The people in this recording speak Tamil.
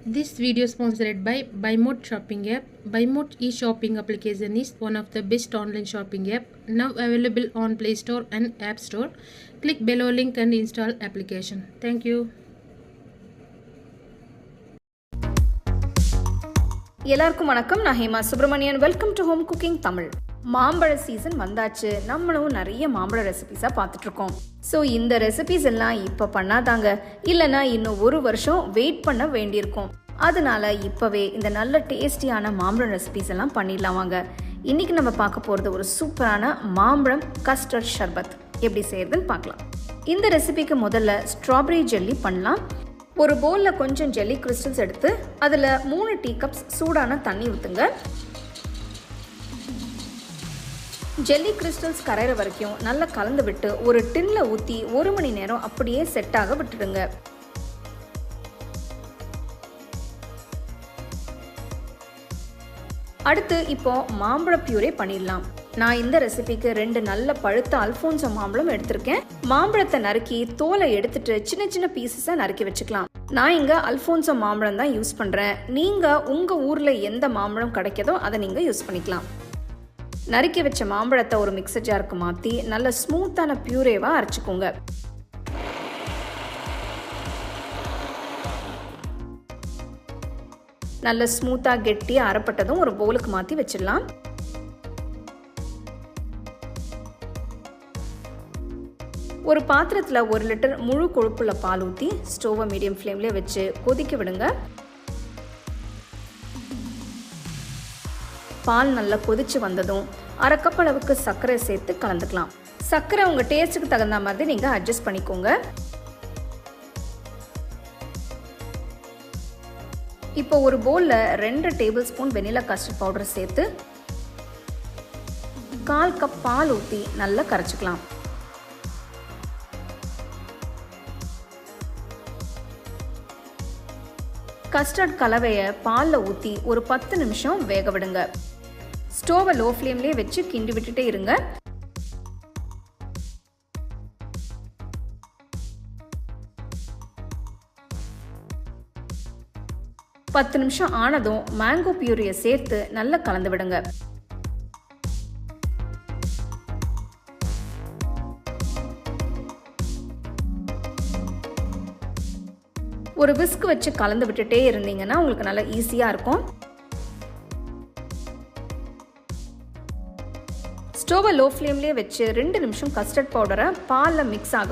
This video is sponsored by BuyMode shopping app. BuyMode e-shopping application is one of the best online shopping app now available on Play Store and App Store. Click below link and install application. Thank you. எல்லாருக்கும் வணக்கம். நான் Hema Subramanian. Welcome to home cooking Tamil. மாம்பழ சீசன் வந்தாச்சு. நம்மளும் நிறைய மாம்பழ ரெசிபிஸாக பார்த்துட்ருக்கோம். ஸோ இந்த ரெசிபிஸ் எல்லாம் இப்போ பண்ணாதாங்க, இல்லைனா இன்னும் ஒரு வருஷம் வெயிட் பண்ண வேண்டியிருக்கும். அதனால இப்போவே இந்த நல்ல டேஸ்டியான மாம்பழ ரெசிபிஸ் எல்லாம் பண்ணிடலாம் வாங்க. இன்றைக்கி நம்ம பார்க்க போகிறது ஒரு சூப்பரான மாம்பழம் கஸ்டர்ட் ஷர்பத் எப்படி செய்யறதுன்னு பார்க்கலாம். இந்த ரெசிபிக்கு முதல்ல ஸ்ட்ராபெரி ஜெல்லி பண்ணலாம். ஒரு பவுலில் கொஞ்சம் ஜெல்லி கிறிஸ்டல்ஸ் எடுத்து அதில் 3 டீ கப்ஸ் சூடான தண்ணி ஊற்றுங்க. ஜெல்லி கிறிஸ்டல்ஸ் கரையிற வரைக்கும் நல்லா கலந்து விட்டு ஒரு டின்ல ஊற்றி 1 மணி நேரம் அப்படியே செட்டாக விட்டுடுங்க. அடுத்து இப்போ மாம்பழ பியூரே பண்ணிடலாம். நான் இந்த ரெசிபிக்கு 2 நல்ல பழுத்த அல்ஃபோன்சோ மாம்பழம் எடுத்திருக்கேன். மாம்பழத்தை நறுக்கி தோலை எடுத்துட்டு சின்ன சின்ன பீசஸா நறுக்கி வச்சுக்கலாம். நான் இங்க அல்ஃபோன்சோ மாம்பழம் தான் யூஸ் பண்றேன். நீங்க உங்க ஊர்ல எந்த மாம்பழம் கிடைக்குதோ அதை நீங்க யூஸ் பண்ணிக்கலாம். நறுக்கி வச்ச மாம்பழத்தை ஒரு மிக்சர் ஜாருக்கு மாத்தி நல்ல ஸ்மூத்தான பியூரேவா அரைச்சுக்கோங்க. நல்ல ஸ்மூத்தா கெட்டியா அரைப்பட்டதும் ஒரு பவுலுக்கு மாத்தி வச்சிடலாம். ஒரு பாத்திரத்துல 1 லிட்டர் முழு கொழுப்புள்ள பால் ஊற்றி ஸ்டோவை மீடியம் ஃப்ளேம்ல வச்சு கொதிக்க விடுங்க. பால் நல்லா கொதிச்சு வந்ததும் 1/2 கப் அளவுக்கு சர்க்கரை சேர்த்து கலந்துக்கலாம். சர்க்கரை உங்க டேஸ்ட்டுக்கு தகுந்த மாதிரி நீங்க அட்ஜஸ்ட் பண்ணிக்கோங்க. இப்போ ஒரு பவுல்ல 2 tablespoon vanilla custard powder சேர்த்து 1/4 கப் பால் ஊற்றி நல்லா கரைச்சிக்கலாம். கஸ்டர்ட் கலவையை பாலில் ஊற்றி ஒரு 10 நிமிஷம் வேக விடுங்க. ஸ்டோவை லோ ஃப்ளேம்லேயே வச்சு கிண்டி விட்டுட்டே இருங்க. பத்து நிமிஷம் ஆனதும் மேங்கோ பியூரியை சேர்த்து நல்லா கலந்து விடுங்க. ஒரு விஸ்க் வச்சு கலந்து விட்டுட்டே இருந்தீங்கன்னா உங்களுக்கு நல்லா ஈஸியா இருக்கும். ஸ்டோவை லோ ஃப்ளேம்லேயே வச்சு 2 நிமிஷம் கஸ்டர்ட் பவுடரை பாலில் மிக்ஸ் ஆக